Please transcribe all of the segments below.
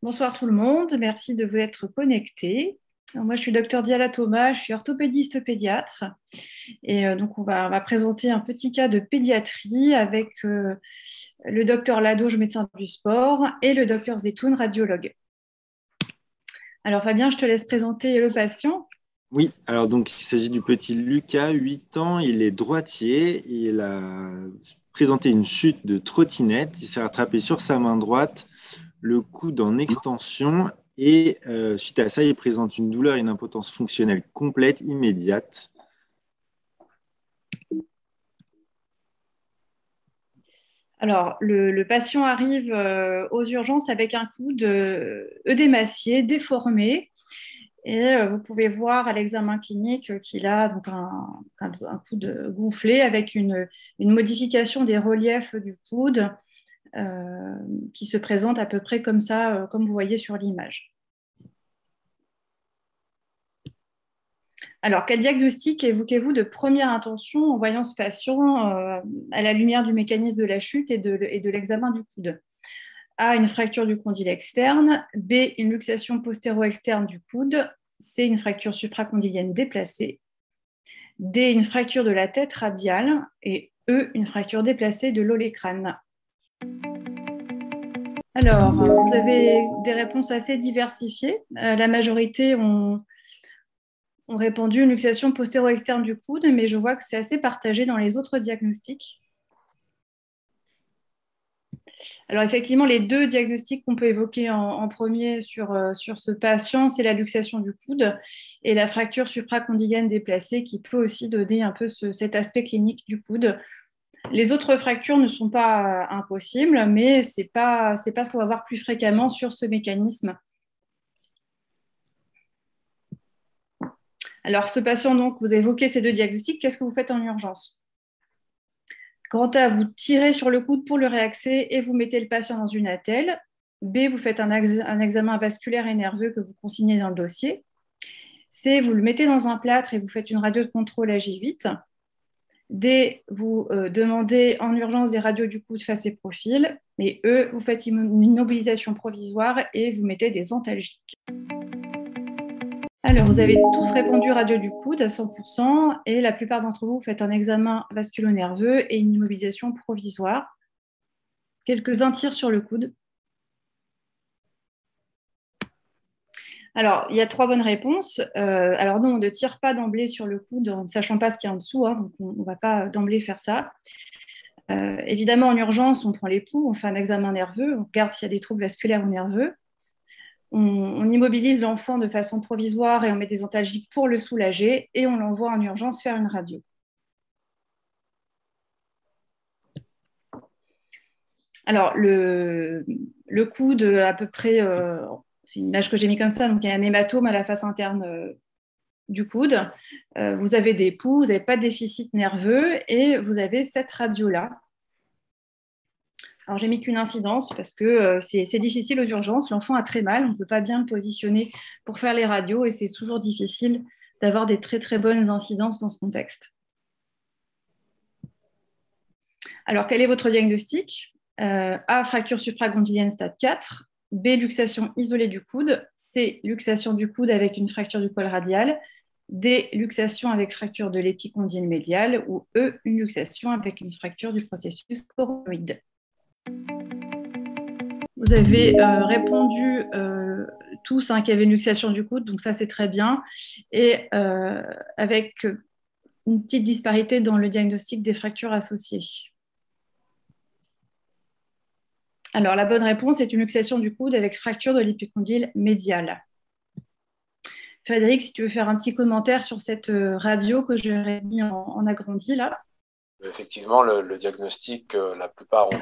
Bonsoir tout le monde, merci de vous être connectés. Alors, moi, je suis docteur Diala Thomas, je suis orthopédiste pédiatre. Et donc, on va présenter un petit cas de pédiatrie avec le docteur Ladoge, médecin du sport, et le docteur Zetoun, radiologue. Alors, Fabien, je te laisse présenter le patient. Oui, alors donc il s'agit du petit Lucas, 8 ans, il est droitier, il a présenté une chute de trottinette, il s'est rattrapé sur sa main droite, le coude en extension et suite à ça, il présente une douleur et une impotence fonctionnelle complète, immédiate. Alors, le patient arrive aux urgences avec un coude œdémacié, déformé. Et vous pouvez voir à l'examen clinique qu'il a donc un coude gonflé avec une modification des reliefs du coude qui se présente à peu près comme ça, comme vous voyez sur l'image. Alors, quel diagnostic évoquez-vous de première intention en voyant ce patient à la lumière du mécanisme de la chute et de l'examen du coude? A, une fracture du condyle externe. B, une luxation postéro-externe du coude. C, une fracture supracondylienne déplacée. D, une fracture de la tête radiale. Et E, une fracture déplacée de l'olécrâne. Alors, vous avez des réponses assez diversifiées. La majorité ont répondu une luxation postéro-externe du coude, mais je vois que c'est assez partagé dans les autres diagnostics. Alors effectivement, les deux diagnostics qu'on peut évoquer en premier sur ce patient, c'est la luxation du coude et la fracture supracondylienne déplacée qui peut aussi donner un peu cet aspect clinique du coude. Les autres fractures ne sont pas impossibles, mais ce n'est pas ce qu'on va voir plus fréquemment sur ce mécanisme. Alors ce patient, donc, vous évoquez ces deux diagnostics, qu'est-ce que vous faites en urgence? Grand A, vous tirez sur le coude pour le réaxer et vous mettez le patient dans une attelle. B, vous faites un examen vasculaire et nerveux que vous consignez dans le dossier. C, vous le mettez dans un plâtre et vous faites une radio de contrôle à J8. D, vous demandez en urgence des radios du coude face et profil. Et E, vous faites une immobilisation provisoire et vous mettez des antalgiques. Alors, vous avez tous répondu radio du coude à 100% et la plupart d'entre vous faites un examen vasculo-nerveux et une immobilisation provisoire. Quelques-uns tirent sur le coude. Alors, il y a 3 bonnes réponses. Alors non, on ne tire pas d'emblée sur le coude en ne sachant pas ce qu'il y a en dessous, hein, donc on ne va pas d'emblée faire ça. Évidemment, en urgence, on prend les pouls, on fait un examen nerveux, on regarde s'il y a des troubles vasculaires ou nerveux. On immobilise l'enfant de façon provisoire et on met des antalgiques pour le soulager et on l'envoie en urgence faire une radio. Alors, le coude, à peu près, c'est une image que j'ai mis comme ça, donc il y a un hématome à la face interne du coude. Vous avez des poux, vous n'avez pas de déficit nerveux et vous avez cette radio-là. Alors, j'ai mis qu'une incidence parce que c'est difficile aux urgences. L'enfant a très mal, on ne peut pas bien le positionner pour faire les radios et c'est toujours difficile d'avoir des très, très bonnes incidences dans ce contexte. Alors, quel est votre diagnostic? A, fracture supracondylienne stade 4. B, luxation isolée du coude. C, luxation du coude avec une fracture du col radial. D, luxation avec fracture de l'épicondyle médial. Ou E, une luxation avec une fracture du processus coronoïde. Vous avez répondu tous qu'il y avait une luxation du coude, donc ça c'est très bien. Et avec une petite disparité dans le diagnostic des fractures associées. Alors, la bonne réponse est une luxation du coude avec fracture de l'épicondyle médial. Frédéric, si tu veux faire un petit commentaire sur cette radio que j'aurais mis en agrandi là. Effectivement, le diagnostic, la plupart ont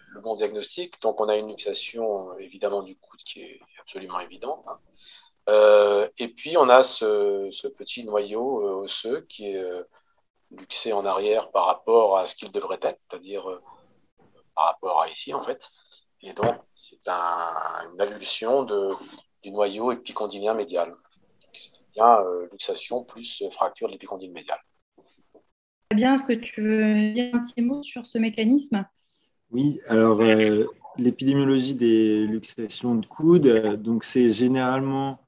le bon diagnostic. Donc, on a une luxation évidemment du coude qui est absolument évidente. Et puis, on a ce petit noyau osseux qui est luxé en arrière par rapport à ce qu'il devrait être, c'est-à-dire par rapport à ici en fait. Et donc, c'est une avulsion du noyau épicondylien médial. C'est bien luxation plus fracture de l'épicondyle médial. Bien, est-ce que tu veux dire un petit mot sur ce mécanisme? Oui, alors l'épidémiologie des luxations de coude, donc c'est généralement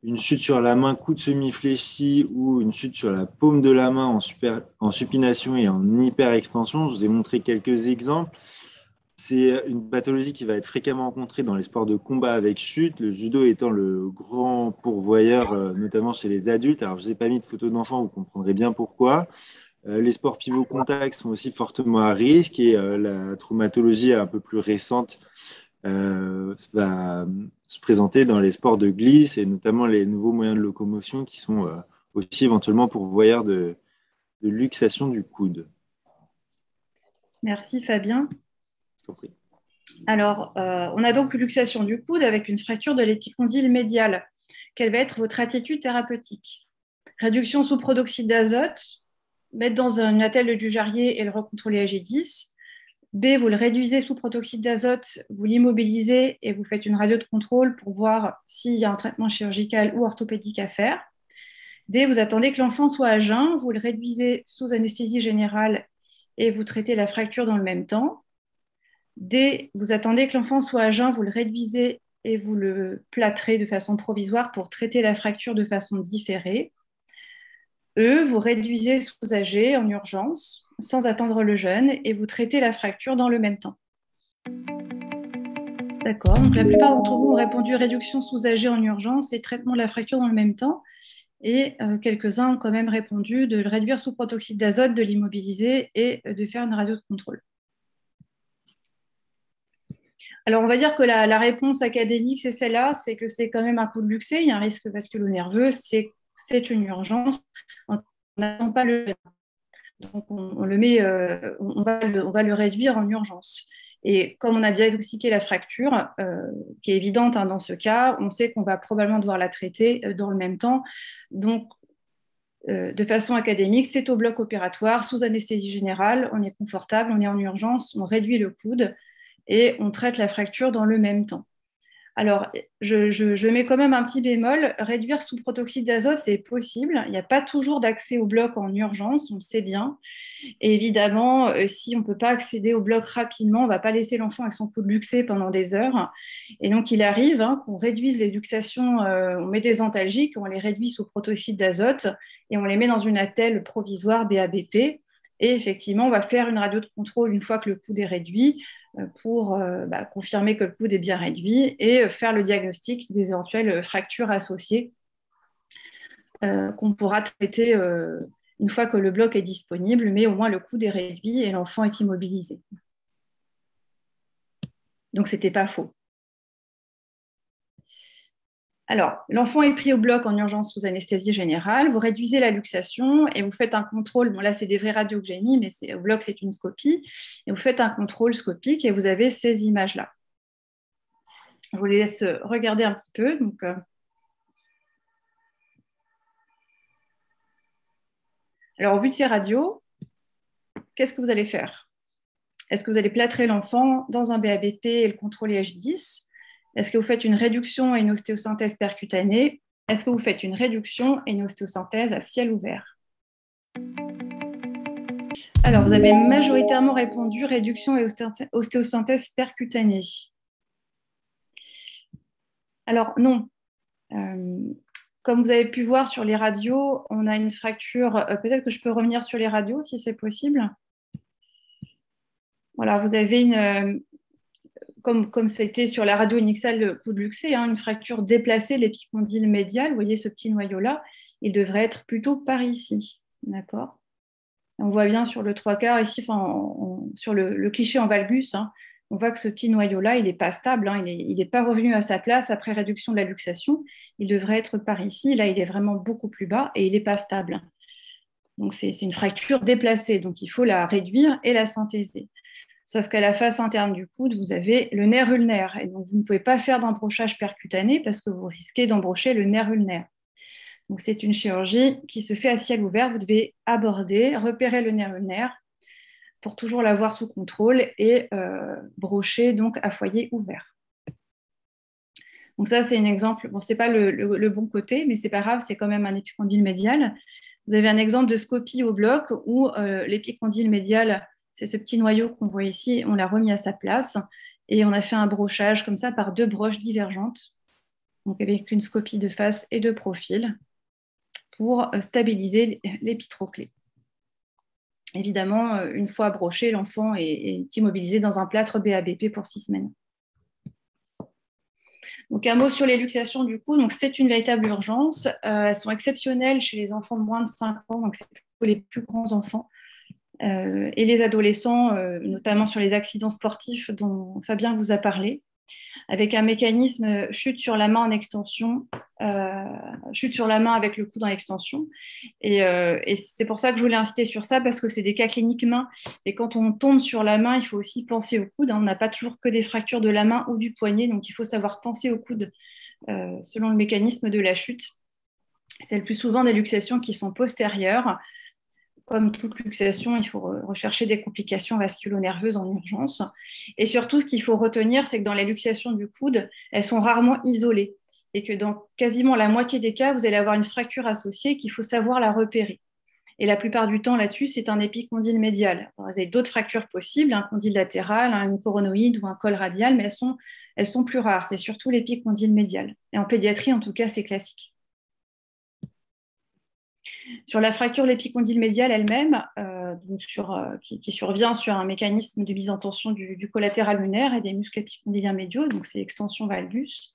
une chute sur la main, coude semi-fléchi ou une chute sur la paume de la main en supination et en hyperextension. Je vous ai montré quelques exemples. C'est une pathologie qui va être fréquemment rencontrée dans les sports de combat avec chute, le judo étant le grand pourvoyeur, notamment chez les adultes. Alors, je ne vous ai pas mis de photos d'enfants, vous comprendrez bien pourquoi. Les sports pivot-contact sont aussi fortement à risque et la traumatologie un peu plus récente va se présenter dans les sports de glisse et notamment les nouveaux moyens de locomotion qui sont aussi éventuellement pourvoyeurs de luxation du coude. Merci Fabien. Alors, on a donc une luxation du coude avec une fracture de l'épicondyle médial. Quelle va être votre attitude thérapeutique? Réduction sous protoxyde d'azote, mettre dans une attelle de Dujarrier et le recontrôler à G10. B, vous le réduisez sous protoxyde d'azote, vous l'immobilisez et vous faites une radio de contrôle pour voir s'il y a un traitement chirurgical ou orthopédique à faire. D, vous attendez que l'enfant soit à jeun, vous le réduisez sous anesthésie générale et vous traitez la fracture dans le même temps. D, vous attendez que l'enfant soit à jeun, vous le réduisez et vous le plâtrez de façon provisoire pour traiter la fracture de façon différée. E, vous réduisez sous AG en urgence, sans attendre le jeûne, et vous traitez la fracture dans le même temps. D'accord, donc la plupart d'entre vous ont répondu réduction sous AG en urgence et traitement de la fracture dans le même temps. Et quelques-uns ont quand même répondu de le réduire sous protoxyde d'azote, de l'immobiliser et de faire une radio de contrôle. Alors, on va dire que la réponse académique, c'est celle-là, c'est que c'est quand même un coup de luxé, il y a un risque vasculo-nerveux, c'est une urgence, on n'attend pas le... Donc, on le met, on va le réduire en urgence. Et comme on a diagnostiqué la fracture, qui est évidente dans ce cas, on sait qu'on va probablement devoir la traiter dans le même temps. Donc, de façon académique, c'est au bloc opératoire, sous anesthésie générale, on est confortable, on est en urgence, on réduit le coude et on traite la fracture dans le même temps. Alors, je mets quand même un petit bémol. Réduire sous protoxyde d'azote, c'est possible. Il n'y a pas toujours d'accès au bloc en urgence, on le sait bien. Et évidemment, si on ne peut pas accéder au bloc rapidement, on ne va pas laisser l'enfant avec son coude luxé pendant des heures. Et donc, il arrive qu'on réduise les luxations, on met des antalgiques, on les réduit sous protoxyde d'azote et on les met dans une attelle provisoire BABP. Et effectivement, on va faire une radio de contrôle une fois que le coude est réduit pour confirmer que le coude est bien réduit et faire le diagnostic des éventuelles fractures associées qu'on pourra traiter une fois que le bloc est disponible, mais au moins le coude est réduit et l'enfant est immobilisé. Donc, ce n'était pas faux. Alors, l'enfant est pris au bloc en urgence sous anesthésie générale, vous réduisez la luxation et vous faites un contrôle. Bon, là, c'est des vraies radios que j'ai mis, mais au bloc, c'est une scopie. Et vous faites un contrôle scopique et vous avez ces images-là. Je vous les laisse regarder un petit peu. Donc, alors, au vu de ces radios, qu'est-ce que vous allez faire? Est-ce que vous allez plâtrer l'enfant dans un BABP et le contrôler H10? Est-ce que vous faites une réduction et une ostéosynthèse percutanée? Est-ce que vous faites une réduction et une ostéosynthèse à ciel ouvert? Alors, vous avez majoritairement répondu réduction et ostéosynthèse percutanée. Alors, non. Comme vous avez pu voir sur les radios, on a une fracture. Peut-être que je peux revenir sur les radios, si c'est possible. Voilà, vous avez une... Comme ça a été sur la radio unixale, le coude luxé, une fracture déplacée de l'épicondyle médial. Vous voyez ce petit noyau-là, il devrait être plutôt par ici. D'accord? On voit bien sur le 3/4 ici, sur le cliché en valgus, on voit que ce petit noyau-là, il n'est pas stable, il n'est pas revenu à sa place après réduction de la luxation. Il devrait être par ici. Là, il est vraiment beaucoup plus bas et il n'est pas stable. Donc, c'est une fracture déplacée. Donc, il faut la réduire et la synthéser. Sauf qu'à la face interne du coude, vous avez le nerf ulnaire. Et donc, vous ne pouvez pas faire d'embrochage percutané parce que vous risquez d'embrocher le nerf ulnaire. Donc, c'est une chirurgie qui se fait à ciel ouvert. Vous devez aborder, repérer le nerf ulnaire pour toujours l'avoir sous contrôle et brocher donc à foyer ouvert. Donc, ça, c'est un exemple. Bon, ce n'est pas le bon côté, mais ce n'est pas grave, c'est quand même un épicondyle médial. Vous avez un exemple de scopie au bloc où l'épicondyle médial, c'est ce petit noyau qu'on voit ici, on l'a remis à sa place Et on a fait un brochage comme ça par 2 broches divergentes, donc avec une scopie de face et de profil, pour stabiliser l'épitroclé. Évidemment, une fois broché, l'enfant est immobilisé dans un plâtre BABP pour 6 semaines. Donc, un mot sur les luxations du cou. Donc, c'est une véritable urgence. Elles sont exceptionnelles chez les enfants de moins de 5 ans, donc c'est plutôt les plus grands enfants. Et les adolescents, notamment sur les accidents sportifs dont Fabien vous a parlé, avec un mécanisme chute sur la main en extension, chute sur la main avec le coude en extension. Et c'est pour ça que je voulais insister sur ça, parce que c'est des cas cliniques main. Et quand on tombe sur la main, il faut aussi penser au coude. On n'a pas toujours que des fractures de la main ou du poignet, donc il faut savoir penser au coude selon le mécanisme de la chute. C'est le plus souvent des luxations qui sont postérieures. Comme toute luxation, il faut rechercher des complications vasculo-nerveuses en urgence. Et surtout, ce qu'il faut retenir, c'est que dans les luxations du coude, elles sont rarement isolées et que dans quasiment la moitié des cas, vous allez avoir une fracture associée qu'il faut savoir la repérer. Et la plupart du temps, là-dessus, c'est un épicondyle médial. Alors, vous avez d'autres fractures possibles, un condyle latéral, une coronoïde ou un col radial, mais elles sont plus rares. C'est surtout l'épicondyle médial. Et en pédiatrie, en tout cas, c'est classique. Sur la fracture de l'épicondyle médial elle-même, qui survient sur un mécanisme de mise en tension du collatéral lunaire et des muscles épicondyliens médiaux, donc c'est extension valgus.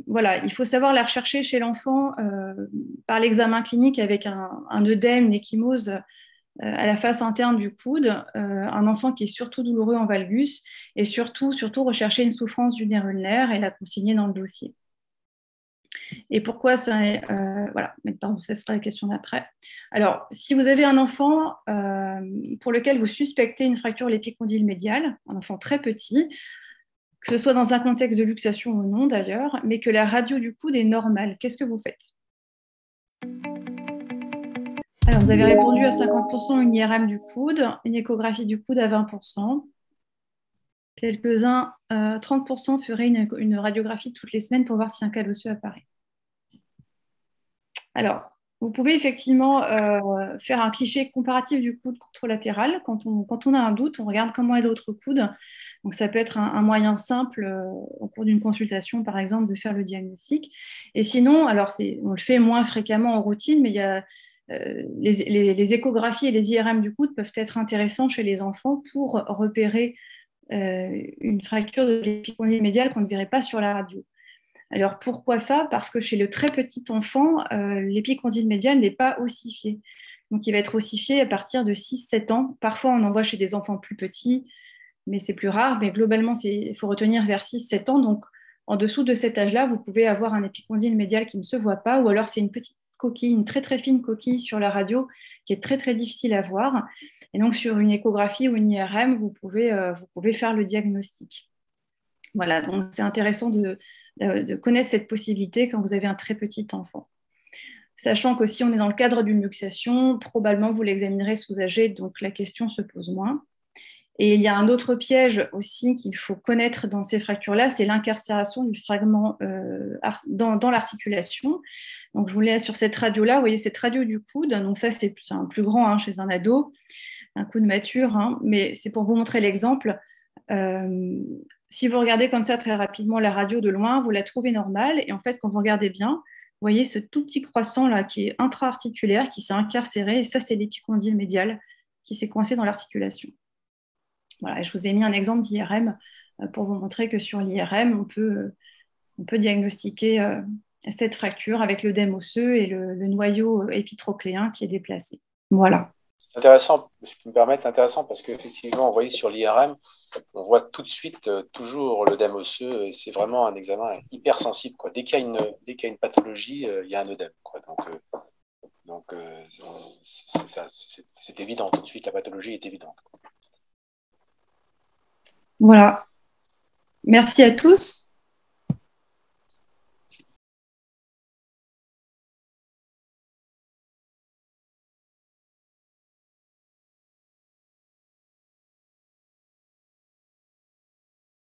Voilà, il faut savoir la rechercher chez l'enfant par l'examen clinique avec un œdème, une ecchymose à la face interne du coude, un enfant qui est surtout douloureux en valgus, et surtout rechercher une souffrance du nerf ulnaire et la consigner dans le dossier. Et pourquoi ça voilà, mais pardon, ce sera la question d'après. Alors, si vous avez un enfant pour lequel vous suspectez une fracture de l'épicondyle médial, un enfant très petit, que ce soit dans un contexte de luxation ou non d'ailleurs, mais que la radio du coude est normale, qu'est-ce que vous faites? Alors, vous avez répondu à 50% une IRM du coude, une échographie du coude à 20%. Quelques-uns, 30% feraient une radiographie toutes les semaines pour voir si un cal osseux apparaît. Alors, vous pouvez effectivement faire un cliché comparatif du coude contralatéral. Quand on a un doute, on regarde comment est l'autre coude. Donc, ça peut être un moyen simple au cours d'une consultation, par exemple, de faire le diagnostic. Et sinon, alors on le fait moins fréquemment en routine, mais il y a les échographies et les IRM du coude peuvent être intéressants chez les enfants pour repérer une fracture de l'épicondyle médial qu'on ne verrait pas sur la radio. Alors pourquoi ça? Parce que chez le très petit enfant, l'épicondyle médial n'est pas ossifié. Donc il va être ossifié à partir de 6-7 ans. Parfois on en voit chez des enfants plus petits, mais c'est plus rare. Mais globalement, il faut retenir vers 6-7 ans. Donc en dessous de cet âge-là, vous pouvez avoir un épicondyle médial qui ne se voit pas, ou alors c'est une petite coquille, une très très fine coquille sur la radio qui est très très difficile à voir. Et donc sur une échographie ou une IRM, vous pouvez faire le diagnostic. Voilà, donc c'est intéressant de connaître cette possibilité quand vous avez un très petit enfant. Sachant que si on est dans le cadre d'une luxation, probablement vous l'examinerez sous âgé, donc la question se pose moins. Et il y a un autre piège aussi qu'il faut connaître dans ces fractures-là, c'est l'incarcération du fragment dans l'articulation. Donc je vous laisse sur cette radio-là, vous voyez cette radio du coude, donc ça c'est un plus grand chez un ado, un coude mature, mais c'est pour vous montrer l'exemple. Si vous regardez comme ça très rapidement la radio de loin, vous la trouvez normale. Et en fait, quand vous regardez bien, vous voyez ce tout petit croissant là qui est intra-articulaire, qui s'est incarcéré. Et ça, c'est l'épicondyle médial qui s'est coincé dans l'articulation. Voilà, et je vous ai mis un exemple d'IRM pour vous montrer que sur l'IRM, on peut diagnostiquer cette fracture avec l'œdème osseux et le noyau épitrocléen qui est déplacé. Voilà. C'est intéressant, si je peux me permettre, c'est intéressant parce qu'effectivement, vous voyez sur l'IRM, on voit tout de suite toujours l'œdème osseux et c'est vraiment un examen hyper sensible, quoi. Dès qu'il y a une pathologie, il y a un œdème, quoi. Donc c'est évident, tout de suite, la pathologie est évidente. Voilà. Merci à tous.